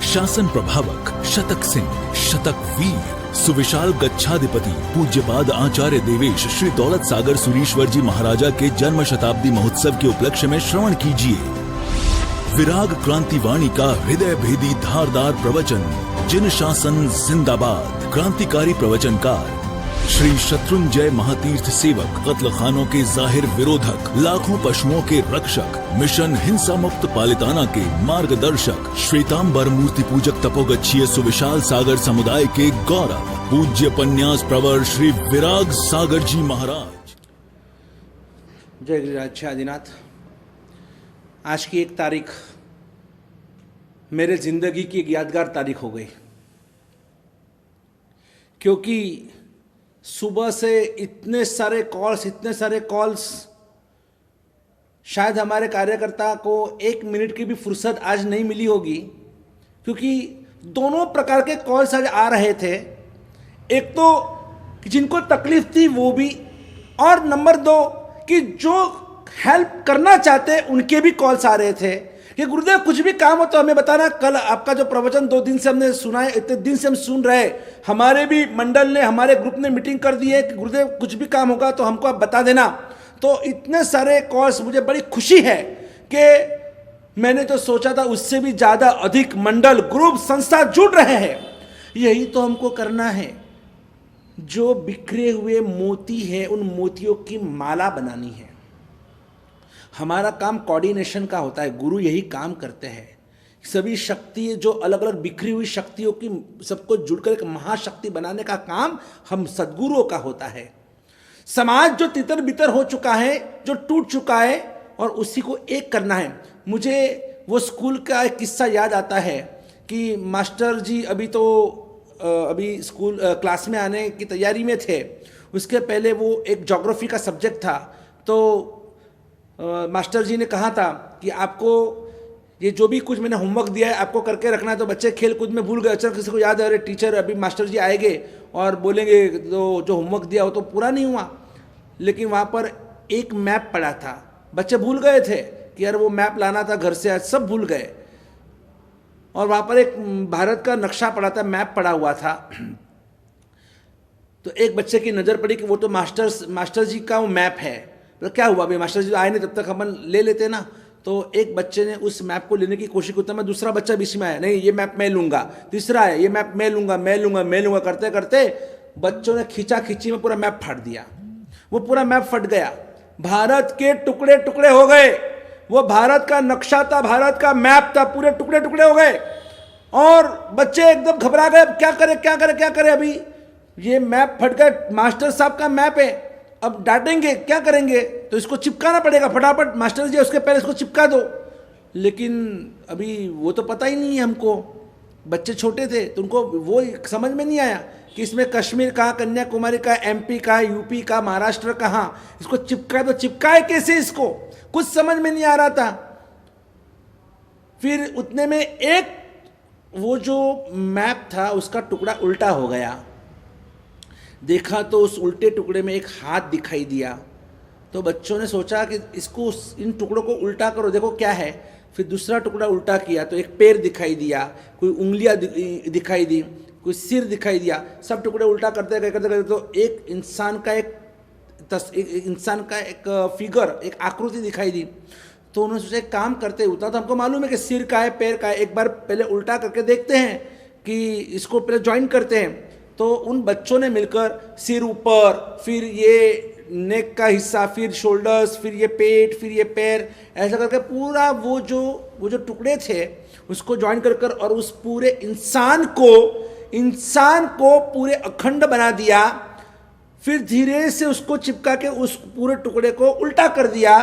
शासन प्रभावक शतक सिंह शतक वीर सुविशाल गच्छाधिपति पूज्यपाद आचार्य देवेश श्री दौलत सागर सुरीश्वर जी महाराजा के जन्म शताब्दी महोत्सव के उपलक्ष्य में श्रवण कीजिए विराग क्रांति वाणी का हृदय भेदी धारदार प्रवचन। जिन शासन जिंदाबाद। क्रांतिकारी प्रवचनकार श्री शत्रुंजय महातीर्थ सेवक, कत्ल खानों के जाहिर विरोधक, लाखों पशुओं के रक्षक, मिशन हिंसा मुक्त पालिताना के मार्गदर्शक, श्वेतांबर मूर्ति पूजक तपोगच्छीय सुविशाल सागर समुदाय के गौरव, पूज्य पन्यास प्रवर श्री विराग सागर जी महाराज। जय गिरिराज आदिनाथ। आज की एक तारीख मेरे जिंदगी की एक यादगार तारीख हो गई, क्योंकि सुबह से इतने सारे कॉल्स, शायद हमारे कार्यकर्ता को एक मिनट की भी फुर्सत आज नहीं मिली होगी, क्योंकि दोनों प्रकार के कॉल्स आज आ रहे थे। एक तो जिनको तकलीफ थी वो भी, और नंबर 2 कि जो हेल्प करना चाहते उनके भी कॉल्स आ रहे थे कि गुरुदेव कुछ भी काम हो तो हमें बताना। कल आपका जो प्रवचन 2 दिन से हमने सुना है, इतने दिन से हम सुन रहे, हमारे भी मंडल ने, हमारे ग्रुप ने मीटिंग कर दी है कि गुरुदेव कुछ भी काम होगा तो हमको आप बता देना। तो इतने सारे कॉल्स, मुझे बड़ी खुशी है कि मैंने जो सोचा था उससे भी ज़्यादा अधिक मंडल, ग्रुप, संस्था जुड़ रहे हैं। यही तो हमको करना है। जो बिखरे हुए मोती है उन मोतियों की माला बनानी है। हमारा काम कोऑर्डिनेशन का होता है, गुरु यही काम करते हैं। सभी शक्ति जो अलग अलग बिखरी हुई शक्तियों की सबको जुड़कर एक महाशक्ति बनाने का काम हम सद्गुरुओं का होता है। समाज जो तितर बितर हो चुका है, जो टूट चुका है, और उसी को एक करना है। मुझे वो स्कूल का एक किस्सा याद आता है कि मास्टर जी अभी स्कूल क्लास में आने की तैयारी में थे। उसके पहले वो एक ज्योग्राफी का सब्जेक्ट था, तो मास्टर जी ने कहा था कि आपको ये जो भी कुछ मैंने होमवर्क दिया है आपको करके रखना है। तो बच्चे खेल कूद में भूल गए। अचानक किसी को याद है, अरे टीचर अभी मास्टर जी आएंगे और बोलेंगे तो जो होमवर्क दिया वो तो पूरा नहीं हुआ। लेकिन वहाँ पर एक मैप पड़ा था, बच्चे भूल गए थे कि यार वो मैप लाना था घर से, आज सब भूल गए। और वहाँ पर एक भारत का नक्शा पड़ा था, मैप पड़ा हुआ था। तो एक बच्चे की नज़र पड़ी कि वो तो मास्टर जी का वो मैप है। तो क्या हुआ, अभी मास्टर जी आए नहीं, तब तक अपन ले लेते ना। तो एक बच्चे ने उस मैप को लेने की कोशिश की, मैं दूसरा बच्चा बीच में आया, नहीं ये मैप मैं लूँगा। तीसरा है, ये मैप मैं लूँगा। करते करते बच्चों ने खींचा खींची में पूरा मैप फाड़ दिया। वो पूरा मैप फट गया, भारत के टुकड़े टुकड़े हो गए। वो भारत का नक्शा था, भारत का मैप था, पूरे टुकड़े टुकड़े हो गए। और बच्चे एकदम घबरा गए, क्या करें अभी ये मैप फट गया, मास्टर साहब का मैप है, अब डांटेंगे, क्या करेंगे? तो इसको चिपकाना पड़ेगा फटाफट, मास्टर जी उसके पहले इसको चिपका दो। लेकिन अभी वो तो पता ही नहीं है हमको, बच्चे छोटे थे तो उनको वो समझ में नहीं आया कि इसमें कश्मीर कहाँ, कन्याकुमारी का, MP का, UP का, महाराष्ट्र कहाँ, इसको चिपकाए तो चिपकाए कैसे, इसको कुछ समझ में नहीं आ रहा था। फिर उतने में एक वो जो मैप था उसका टुकड़ा उल्टा हो गया। देखा तो उस उल्टे टुकड़े में एक हाथ दिखाई दिया। तो बच्चों ने सोचा कि इसको, इन टुकड़ों को उल्टा करो, देखो क्या है। फिर दूसरा टुकड़ा उल्टा किया तो एक पैर दिखाई दिया, कोई उंगलियां दिखाई दी, कोई सिर दिखाई दिया। सब टुकड़े उल्टा करते करते तो एक इंसान का एक फिगर, एक आकृति दिखाई दी। तो उन्होंने सोचा एक काम करते, उतना तो हमको मालूम है कि सिर का है, पैर का है, एक बार पहले उल्टा करके देखते हैं कि इसको पहले ज्वाइन करते हैं। तो उन बच्चों ने मिलकर सिर ऊपर, फिर ये नेक का हिस्सा, फिर शोल्डर्स, फिर ये पेट, फिर ये पैर, ऐसा करके पूरा वो जो टुकड़े थे उसको ज्वाइन कर और उस पूरे इंसान को पूरे अखंड बना दिया। फिर धीरे से उसको चिपका के उस पूरे टुकड़े को उल्टा कर दिया।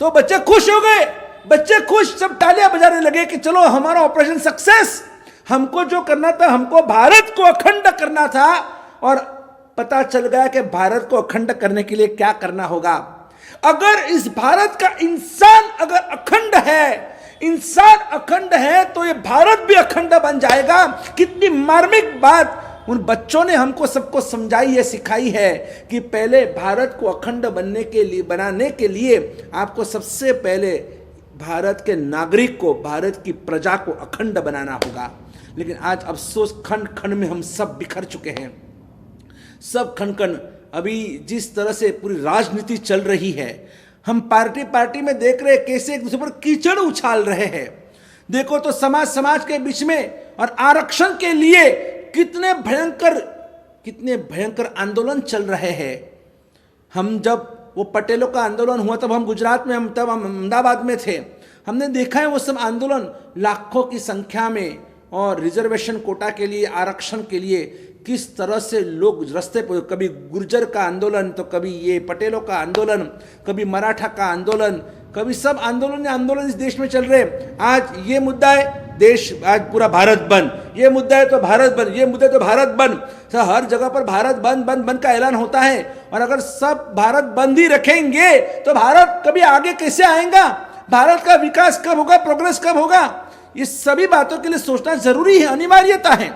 तो बच्चे खुश हो गए, बच्चे खुश, सब तालियां बजाने लगे कि चलो हमारा ऑपरेशन सक्सेस। हमको जो करना था, हमको भारत को अखंड करना था। और पता चल गया कि भारत को अखंड करने के लिए क्या करना होगा। अगर इस भारत का इंसान अगर अखंड है तो ये भारत भी अखंड बन जाएगा। कितनी मार्मिक बात उन बच्चों ने हमको सबको समझाई है, सिखाई है कि पहले भारत को अखंड बनाने के लिए आपको सबसे पहले भारत के नागरिक को, भारत की प्रजा को अखंड बनाना होगा। लेकिन आज अफसोस, खंड खंड में हम सब बिखर चुके हैं। सब खंड खंड, अभी जिस तरह से पूरी राजनीति चल रही है, हम पार्टी पार्टी में देख रहे हैं कैसे एक दूसरे पर कीचड़ उछाल रहे हैं। देखो तो समाज के बीच में और आरक्षण के लिए कितने भयंकर आंदोलन चल रहे हैं। हम जब वो पटेलों का आंदोलन हुआ तब हम गुजरात में, तब हम अहमदाबाद में थे, हमने देखा है वो सब आंदोलन लाखों की संख्या में, और रिजर्वेशन कोटा के लिए, आरक्षण के लिए किस तरह से लोग रास्ते पर, कभी गुर्जर का आंदोलन तो कभी ये पटेलों का आंदोलन, कभी मराठा का आंदोलन, कभी सब आंदोलन इस देश में चल रहे। आज ये मुद्दा है, देश आज पूरा भारत बंद, ये मुद्दा है तो भारत बंद, ये मुद्दा है तो भारत बंद, तो हर जगह पर भारत बंद बंद बंद का ऐलान होता है। और अगर सब भारत बंद ही रखेंगे तो भारत कभी आगे कैसे आएगा? भारत का विकास कब होगा, प्रोग्रेस कब होगा? ये सभी बातों के लिए सोचना जरूरी है, अनिवार्यता है।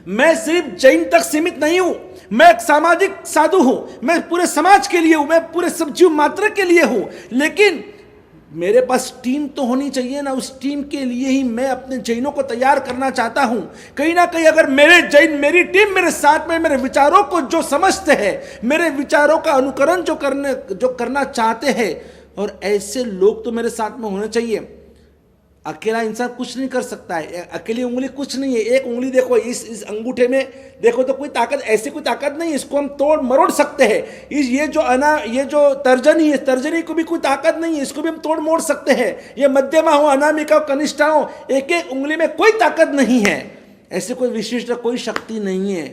मैं सिर्फ जैन तक सीमित नहीं हूं, मैं एक सामाजिक साधु हूं, मैं पूरे समाज के लिए हूं, मैं पूरे सब जीव मात्र के लिए हूं। लेकिन मेरे पास टीम तो होनी चाहिए ना, उस टीम के लिए ही मैं अपने जैनों को तैयार करना चाहता हूं। कहीं ना कहीं अगर मेरे जैन, मेरी टीम मेरे साथ में, मेरे विचारों को जो समझते हैं, मेरे विचारों का अनुकरण जो करना चाहते हैं, और ऐसे लोग तो मेरे साथ में होने चाहिए। अकेला इंसान कुछ नहीं कर सकता है, अकेली उंगली कुछ नहीं है। एक उंगली देखो, इस अंगूठे में देखो तो कोई ताकत, ऐसी कोई ताकत नहीं है, इसको हम तोड़ मरोड़ सकते हैं। ये जो तर्जनी है, तर्जनी को भी कोई ताकत नहीं है, इसको भी हम तोड़ मोड़ सकते हैं। ये मध्यमा हो, अनामिका हो, कनिष्ठा हो, एक एक उंगली में कोई ताकत नहीं है, ऐसे कोई विशिष्ट कोई शक्ति नहीं है।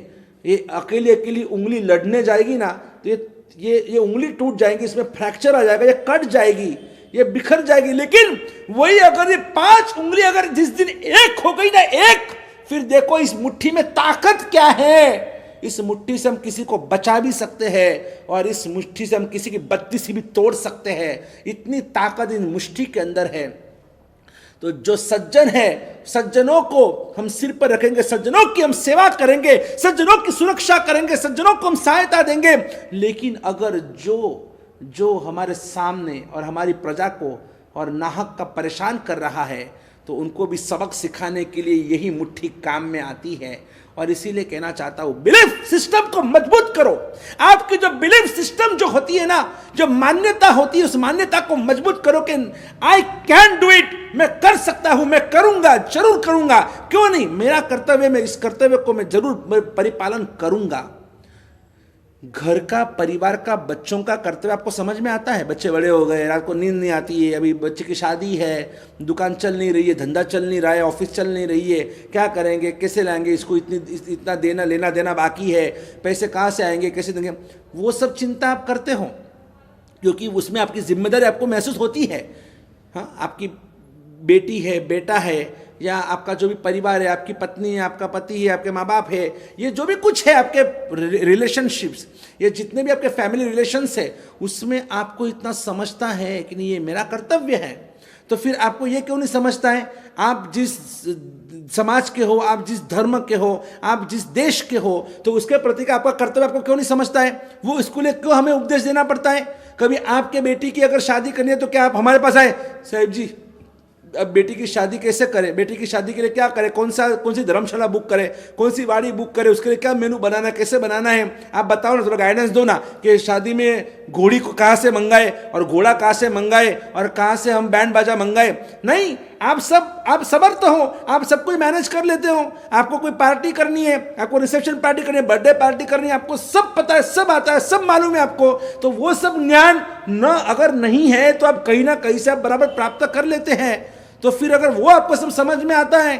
ये अकेली उंगली लड़ने जाएगी ना तो ये उंगली टूट जाएगी, इसमें फ्रैक्चर आ जाएगा, ये कट जाएगी, ये बिखर जाएगी। लेकिन वही अगर ये 5 उंगली अगर जिस दिन एक हो गई ना, एक, फिर देखो इस मुट्ठी में ताकत क्या है। इस मुट्ठी से हम किसी को बचा भी सकते हैं, और इस मुट्ठी से हम किसी की बत्तीसी भी तोड़ सकते हैं। इतनी ताकत इन मुट्ठी के अंदर है। तो जो सज्जन है, सज्जनों को हम सिर पर रखेंगे, सज्जनों की हम सेवा करेंगे, सज्जनों की सुरक्षा करेंगे, सज्जनों को हम सहायता देंगे। लेकिन अगर जो हमारे सामने और हमारी प्रजा को और नाहक का परेशान कर रहा है, तो उनको भी सबक सिखाने के लिए यही मुट्ठी काम में आती है। और इसीलिए कहना चाहता हूं, बिलीफ सिस्टम को मजबूत करो। आपकी जो बिलीफ सिस्टम जो होती है ना, जो मान्यता होती है, उस मान्यता को मजबूत करो कि आई कैन डू इट, मैं कर सकता हूं, मैं करूंगा, जरूर करूंगा, क्यों नहीं, मेरा कर्तव्य, मैं इस कर्तव्य को मैं जरूर परिपालन करूंगा। घर का, परिवार का, बच्चों का कर्तव्य आपको समझ में आता है? बच्चे बड़े हो गए, रात को नींद नहीं आती है, अभी बच्चे की शादी है, दुकान चल नहीं रही है, धंधा चल नहीं रहा है, ऑफिस चल नहीं रही है, क्या करेंगे, कैसे लाएंगे, इसको इतना लेना देना बाकी है, पैसे कहाँ से आएंगे, कैसे देंगे, वो सब चिंता आप करते हो, क्योंकि उसमें आपकी जिम्मेदारी आपको महसूस होती है। हाँ, आपकी बेटी है, बेटा है, या आपका जो भी परिवार है, आपकी पत्नी है, आपका पति है, आपके माँ बाप है, ये जो भी कुछ है, आपके रिलेशनशिप्स, ये जितने भी आपके फैमिली रिलेशंस है, उसमें आपको इतना समझता है कि नहीं ये मेरा कर्तव्य है। तो फिर आपको ये क्यों नहीं समझता है? आप जिस समाज के हो, आप जिस धर्म के हो, आप जिस देश के हो, तो उसके प्रति का आपका कर्तव्य आपको क्यों नहीं समझता है? वो इसको लिए क्यों हमें उपदेश देना पड़ता है? कभी आपके बेटी की अगर शादी करनी है तो क्या आप हमारे पास आए, साहब जी अब बेटी की शादी कैसे करें, बेटी की शादी के लिए क्या करें, कौन सी धर्मशाला बुक करें, कौन सी वाड़ी बुक करें, उसके लिए क्या मेनू बनाना, कैसे बनाना है, आप बताओ ना, थोड़ा गाइडेंस दो ना कि शादी में घोड़ी को कहाँ से मंगाए और घोड़ा कहाँ से मंगाए और कहाँ से हम बैंड बाजा मंगाए। नहीं, आप समर्थ हो, आप सब कुछ मैनेज कर लेते हो। आपको कोई पार्टी करनी है, आपको रिसेप्शन पार्टी करनी है, बर्थडे पार्टी करनी है, आपको सब पता है, सब आता है, सब मालूम है आपको। तो वो सब ज्ञान न अगर नहीं है तो आप कहीं ना कहीं से आप बराबर प्राप्त कर लेते हैं। तो फिर अगर वो आपको सब समझ में आता है,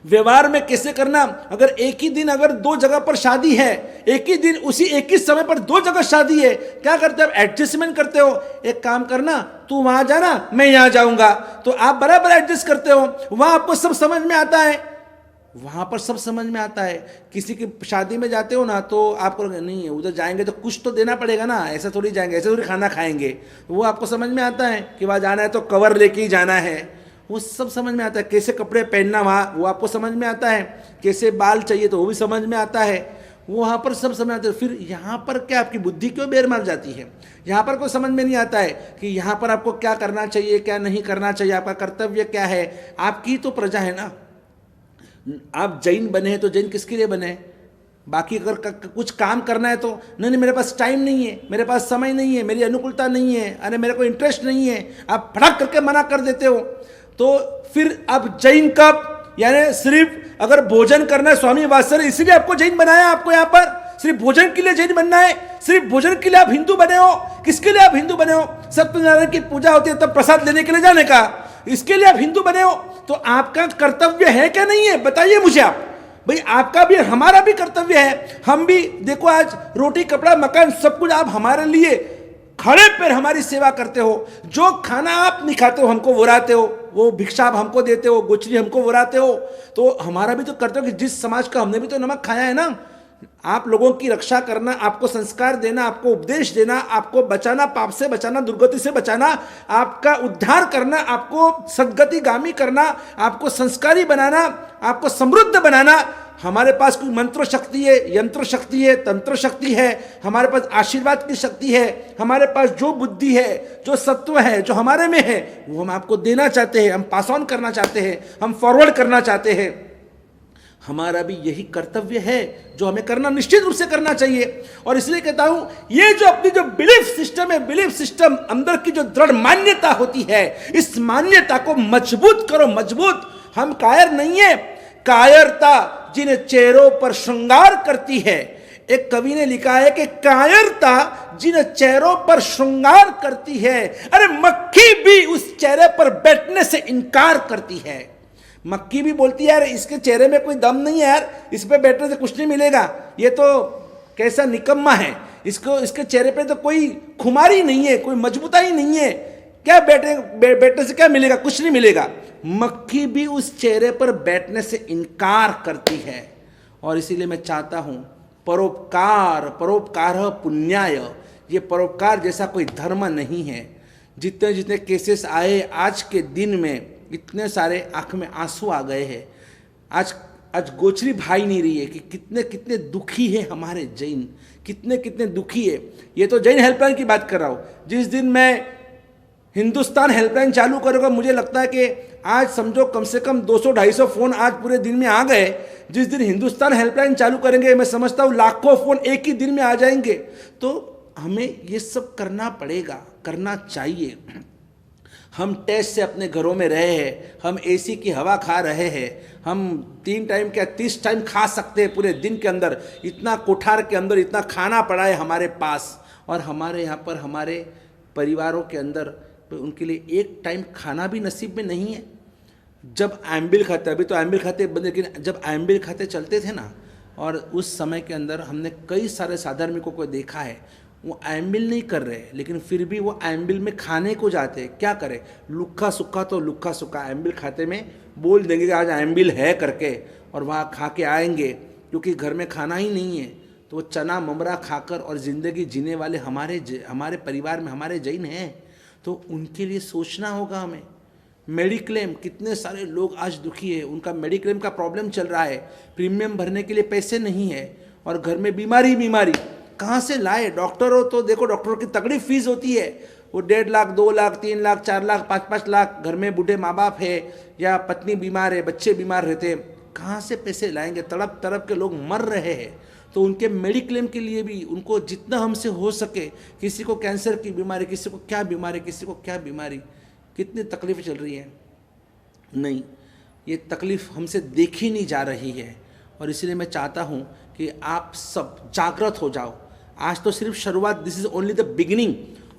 व्यवहार में कैसे करना, अगर एक ही दिन अगर 2 जगह पर शादी है, एक ही दिन उसी एक ही समय पर 2 जगह शादी है, क्या करते हो? एडजस्टमेंट करते हो। एक काम करना, तू वहां जाना, मैं यहां जाऊंगा, तो आप बराबर एडजस्ट करते हो। वहां आपको सब समझ में आता है, वहां पर सब समझ में आता है। किसी की शादी में जाते हो ना, तो आपको नहीं उधर जाएंगे तो कुछ तो देना पड़ेगा ना, ऐसा थोड़ी जाएंगे, ऐसे थोड़ी खाना खाएंगे। वो आपको समझ में आता है कि वहाँ जाना है तो कवर लेके ही जाना है, वो सब समझ में आता है। कैसे कपड़े पहनना वहाँ, वो आपको समझ में आता है। कैसे बाल चाहिए तो वो भी समझ में आता है। वो वहाँ पर सब समझ आते हैं। फिर यहाँ पर क्या आपकी बुद्धि क्यों बेर मार जाती है? यहाँ पर कोई समझ में नहीं आता है कि यहाँ पर आपको क्या करना चाहिए, क्या नहीं करना चाहिए, आपका कर्तव्य क्या है। आपकी तो प्रजा है ना। आप जैन बने हैं तो जैन किसके लिए बने? बाकी अगर कुछ काम करना है तो नहीं मेरे पास टाइम नहीं है, मेरे पास समय नहीं है, मेरी अनुकूलता नहीं है, अरे मेरे को इंटरेस्ट नहीं है, आप फटाक करके मना कर देते हो। तो फिर आप जैन कब? यानी सिर्फ अगर भोजन करना है, स्वामी वात्सल्य इसीलिए आपको जैन बनाया, आपको यहाँ पर सिर्फ भोजन के लिए जैन बनना है, सिर्फ भोजन के लिए आप हिंदू बने हो। किसके लिए आप हिंदू बने हो? सत्यनारायण की पूजा होती है तब प्रसाद लेने के लिए जाने का, इसके लिए आप हिंदू बने हो। तो आपका कर्तव्य है क्या नहीं है, बताइए मुझे आप। भाई आपका भी हमारा भी कर्तव्य है। हम भी देखो आज रोटी कपड़ा मकान सब कुछ आप हमारे लिए खड़े पैर हमारी सेवा करते हो। जो खाना आप नहीं खाते हो हमको वुराते हो, वो भिक्षा आप हमको देते हो, गोचरी हमको वुराते हो। तो हमारा भी तो कर्तव्य कि जिस समाज का हमने भी तो नमक खाया है ना। आप लोगों की रक्षा करना, आपको संस्कार देना, आपको उपदेश देना, आपको बचाना, पाप से बचाना, दुर्गति से बचाना, आपका उद्धार करना, आपको सद्गतिगामी करना, आपको संस्कारी बनाना, आपको समृद्ध बनाना। हमारे पास कोई मंत्र शक्ति है, यंत्र शक्ति है, तंत्र शक्ति है, हमारे पास आशीर्वाद की शक्ति है, हमारे पास जो बुद्धि है, जो सत्व है, जो हमारे में है, वो हम आपको देना चाहते हैं, हम पास ऑन करना चाहते हैं, हम फॉरवर्ड करना चाहते हैं। हमारा भी यही कर्तव्य है जो हमें करना निश्चित रूप से करना चाहिए। और इसलिए कहता हूं, ये जो अपनी जो बिलीफ सिस्टम है, बिलीफ सिस्टम अंदर की जो दृढ़ मान्यता होती है, इस मान्यता को मजबूत करो, मजबूत। हम कायर नहीं है। कायरता जिन चेहरों पर श्रृंगार करती है, एक कवि ने लिखा है कि कायरता जिन चेहरों पर श्रृंगार करती है, अरे मक्खी भी उस चेहरे पर बैठने से इनकार करती है। मक्खी भी बोलती है यार इसके चेहरे में कोई दम नहीं है यार, इस पे बैठने से कुछ नहीं मिलेगा, ये तो कैसा निकम्मा है, इसके चेहरे पे तो कोई खुमारी नहीं है, कोई मजबूताई नहीं है, क्या बैठने से क्या मिलेगा, कुछ नहीं मिलेगा। मक्खी भी उस चेहरे पर बैठने से इनकार करती है। और इसीलिए मैं चाहता हूं परोपकार, परोपकार पुण्याय, ये परोपकार जैसा कोई धर्म नहीं है। जितने जितने केसेस आए आज के दिन में, इतने सारे आंख में आंसू आ गए हैं। आज गोचरी भाई नहीं रही है कि कितने कितने दुखी है हमारे जैन, कितने कितने दुखी है। ये तो जैन हेल्पलाइन की बात कर रहा हूँ। जिस दिन मैं हिंदुस्तान हेल्पलाइन चालू करूँगा, मुझे लगता है कि आज समझो कम से कम 200-250 फ़ोन आज पूरे दिन में आ गए। जिस दिन हिंदुस्तान हेल्पलाइन चालू करेंगे, मैं समझता हूँ लाखों फ़ोन एक ही दिन में आ जाएंगे। तो हमें ये सब करना पड़ेगा, करना चाहिए। हम टेस्ट से अपने घरों में रहे हैं, हम एसी की हवा खा रहे हैं, हम 3 टाइम क्या 30 टाइम खा सकते हैं पूरे दिन के अंदर। इतना कोठार के अंदर इतना खाना पड़ा है हमारे पास, और हमारे यहाँ पर हमारे परिवारों के अंदर उनके लिए एक टाइम खाना भी नसीब में नहीं है। जब एम्बिल खाते, अभी तो एम्बिल खाते बंद, लेकिन जब एम्बिल खाते चलते थे ना, और उस समय के अंदर हमने कई सारे साधर्मिकों को देखा है, वो एम्बिल नहीं कर रहे लेकिन फिर भी वो एम्बिल में खाने को जाते हैं। क्या करें, लुक्खा सुक्खा तो लुक्खा सुक्खा एम्बिल खाते में बोल देंगे कि आज एम्बिल है करके, और वहाँ खा के आएंगे, क्योंकि घर में खाना ही नहीं है। तो वो चना ममरा खाकर और ज़िंदगी जीने वाले हमारे परिवार में हमारे जैन हैं, तो उनके लिए सोचना होगा हमें। मेडिक्लेम, कितने सारे लोग आज दुखी है, उनका मेडिक्लेम का प्रॉब्लम चल रहा है, प्रीमियम भरने के लिए पैसे नहीं है, और घर में बीमारी कहाँ से लाए। डॉक्टर हो तो देखो, डॉक्टरों की तगड़ी फीस होती है, वो 1.5 लाख 2 लाख 3 लाख 4 लाख 5-5 लाख। घर में बूढ़े माँ बाप है या पत्नी बीमार है, बच्चे बीमार रहते हैं, कहाँ से पैसे लाएंगे। तड़प तड़प के लोग मर रहे हैं। तो उनके मेडिक्लेम के लिए भी उनको जितना हमसे हो सके, किसी को कैंसर की बीमारी, किसी को क्या बीमारी, किसी को क्या बीमारी, कितनी तकलीफ चल रही है। नहीं, ये तकलीफ हमसे देखी नहीं जा रही है। और इसलिए मैं चाहता हूँ कि आप सब जागृत हो जाओ। आज तो सिर्फ शुरुआत, this is only the beginning.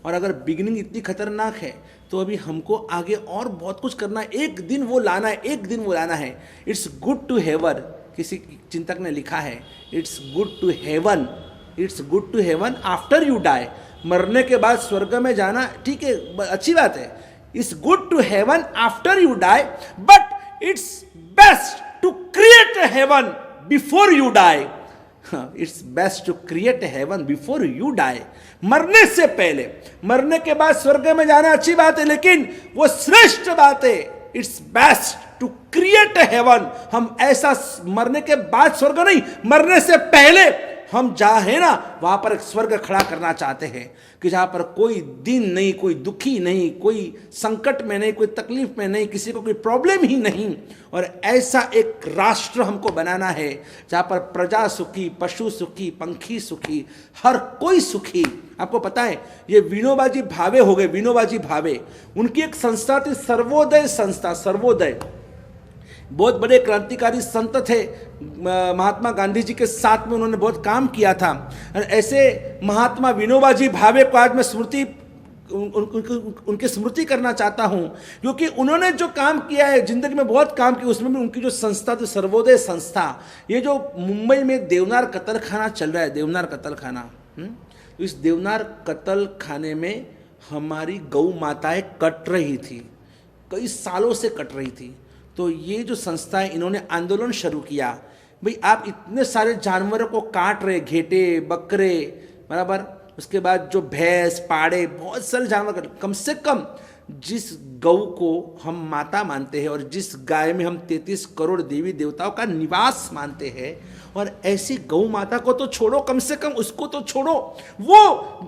और अगर बिगिनिंग इतनी खतरनाक है तो अभी हमको आगे और बहुत कुछ करना है। एक दिन वो लाना है, एक दिन वो लाना है। इट्स गुड टू हेवन, किसी चिंतक ने लिखा है, it's good to heaven, it's good to heaven after you die. मरने के बाद स्वर्ग में जाना ठीक है, अच्छी बात है। It's good to heaven after you die, but it's best to create a heaven before you die. It's best to create a heaven before you die. मरने से पहले, मरने के बाद स्वर्ग में जाना अच्छी बात है, लेकिन वो श्रेष्ठ बात है। It's best to create a heaven. हम ऐसा मरने के बाद स्वर्ग नहीं, मरने से पहले हम जहाँ है ना वहाँ पर एक स्वर्ग खड़ा करना चाहते हैं कि जहाँ पर कोई दिन नहीं, कोई दुखी नहीं, कोई संकट में नहीं, कोई तकलीफ में नहीं, किसी को कोई प्रॉब्लम ही नहीं। और ऐसा एक राष्ट्र हमको बनाना है जहाँ पर प्रजा सुखी, पशु सुखी, पंखी सुखी, हर कोई सुखी। आपको पता है ये विनोबाजी भावे हो गए, विनोबाजी भावे, उनकी एक संस्था थी सर्वोदय संस्था, सर्वोदय। बहुत बड़े क्रांतिकारी संत थे, महात्मा गांधी जी के साथ में उन्होंने बहुत काम किया था। और ऐसे महात्मा विनोबाजी भावे को आज मैं स्मृति उनकी स्मृति करना चाहता हूं, क्योंकि उन्होंने जो काम किया है जिंदगी में, बहुत काम किया, उसमें भी उनकी जो संस्था थी सर्वोदय संस्था। ये जो मुंबई में देवनार कत्ल खाना चल रहा है, देवनार कत्ल खाना, तो इस देवनार कत्ल खाने में हमारी गौ माताएं कट रही थी, कई सालों से कट रही थी। तो ये जो संस्था है इन्होंने आंदोलन शुरू किया, भाई आप इतने सारे जानवरों को काट रहे, घेटे, बकरे, बराबर, उसके बाद जो भैंस, पाड़े, बहुत सारे जानवर, कम से कम जिस गौ को हम माता मानते हैं और जिस गाय में हम 33 करोड़ देवी देवताओं का निवास मानते हैं, और ऐसी गौ माता को तो छोड़ो, कम से कम उसको तो छोड़ो। वो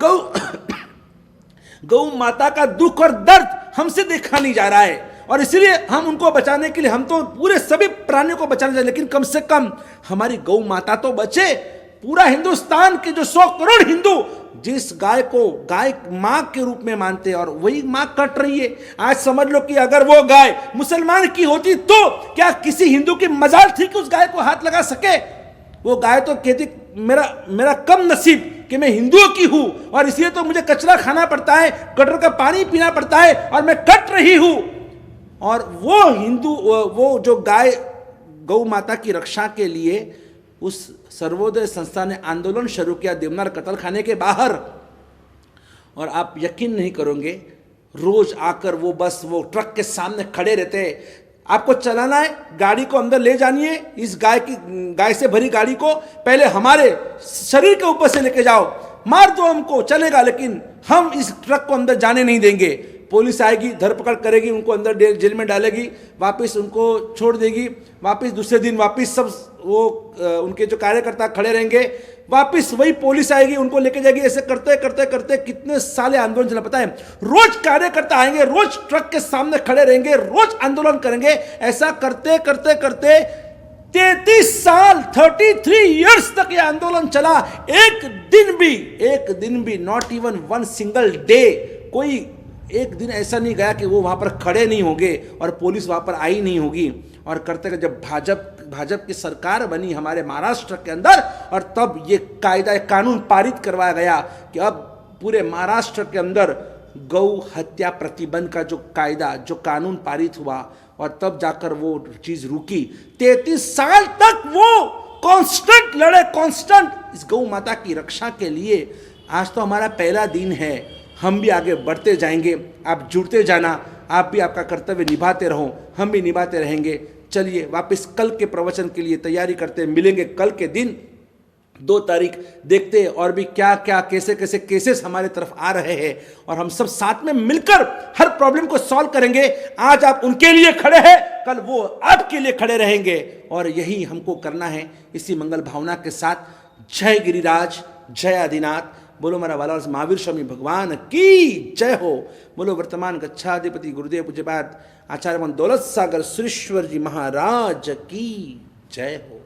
गौ माता का दुख और दर्द हमसे देखा नहीं जा रहा है, और इसलिए हम उनको बचाने के लिए, हम तो पूरे सभी प्राणियों को बचाना चाहिए, लेकिन कम से कम हमारी गौ माता तो बचे। पूरा हिंदुस्तान के जो 100 करोड़ हिंदू जिस गाय को गाय मां के रूप में मानते हैं, और वही मां कट रही है। आज समझ लो कि अगर वो गाय मुसलमान की होती तो क्या किसी हिंदू की मजाल थी कि उस गाय को हाथ लगा सके? वो गाय तो कहती मेरा कम नसीब कि मैं हिंदुओं की हूं, और इसलिए तो मुझे कचरा खाना पड़ता है, गटर का पानी पीना पड़ता है, और मैं कट रही हूं। और वो हिंदू, वो जो गाय गौ माता की रक्षा के लिए उस सर्वोदय संस्था ने आंदोलन शुरू किया देवनार कत्ल खाने के बाहर। और आप यकीन नहीं करोगे, रोज आकर वो बस वो ट्रक के सामने खड़े रहते। आपको चलाना है, गाड़ी को अंदर ले जानी है, इस गाय से भरी गाड़ी को पहले हमारे शरीर के ऊपर से लेके जाओ, मार दो हमको चलेगा, लेकिन हम इस ट्रक को अंदर जाने नहीं देंगे। पुलिस आएगी, धरपकड़ करेगी, उनको अंदर जेल में डालेगी, वापस उनको छोड़ देगी, वापस दूसरे दिन वापस सब वो उनके जो कार्यकर्ता खड़े रहेंगे, वापस वही पुलिस आएगी, उनको लेके जाएगी। ऐसे करते करते करते कितने साले आंदोलन चला, पता है? रोज कार्यकर्ता आएंगे, रोज ट्रक के सामने खड़े रहेंगे, रोज आंदोलन करेंगे। ऐसा करते करते करते 33 साल, 33 ईयर्स तक ये आंदोलन चला। एक दिन भी not even one single day, कोई एक दिन ऐसा नहीं गया कि वो वहाँ पर खड़े नहीं होंगे और पुलिस वहाँ पर आई नहीं होगी। और करते करते जब भाजपा की सरकार बनी हमारे महाराष्ट्र के अंदर, और तब ये कायदा, कानून पारित करवाया गया कि अब पूरे महाराष्ट्र के अंदर गौ हत्या प्रतिबंध का जो कायदा, जो कानून पारित हुआ, और तब जाकर वो चीज़ रुकी। 33 साल तक वो कांस्टेंट लड़े, कांस्टेंट इस गौ माता की रक्षा के लिए। आज तो हमारा पहला दिन है, हम भी आगे बढ़ते जाएंगे। आप जुड़ते जाना, आप भी आपका कर्तव्य निभाते रहो, हम भी निभाते रहेंगे। चलिए वापस कल के प्रवचन के लिए तैयारी करते, मिलेंगे कल के दिन 2 तारीख। देखते हैं और भी क्या क्या कैसे कैसे केसेस हमारे तरफ आ रहे हैं, और हम सब साथ में मिलकर हर प्रॉब्लम को सॉल्व करेंगे। आज आप उनके लिए खड़े हैं, कल वो आपके लिए खड़े रहेंगे, और यही हमको करना है। इसी मंगल भावना के साथ जय गिरिराज, जय आदिनाथ। बोलो मेरा वाला महावीर स्वामी भगवान की जय हो। बोलो वर्तमान गच्छाधिपति गुरुदेव पूज्यपाद आचार्य दौलत सागर सुरेश्वर जी महाराज की जय हो।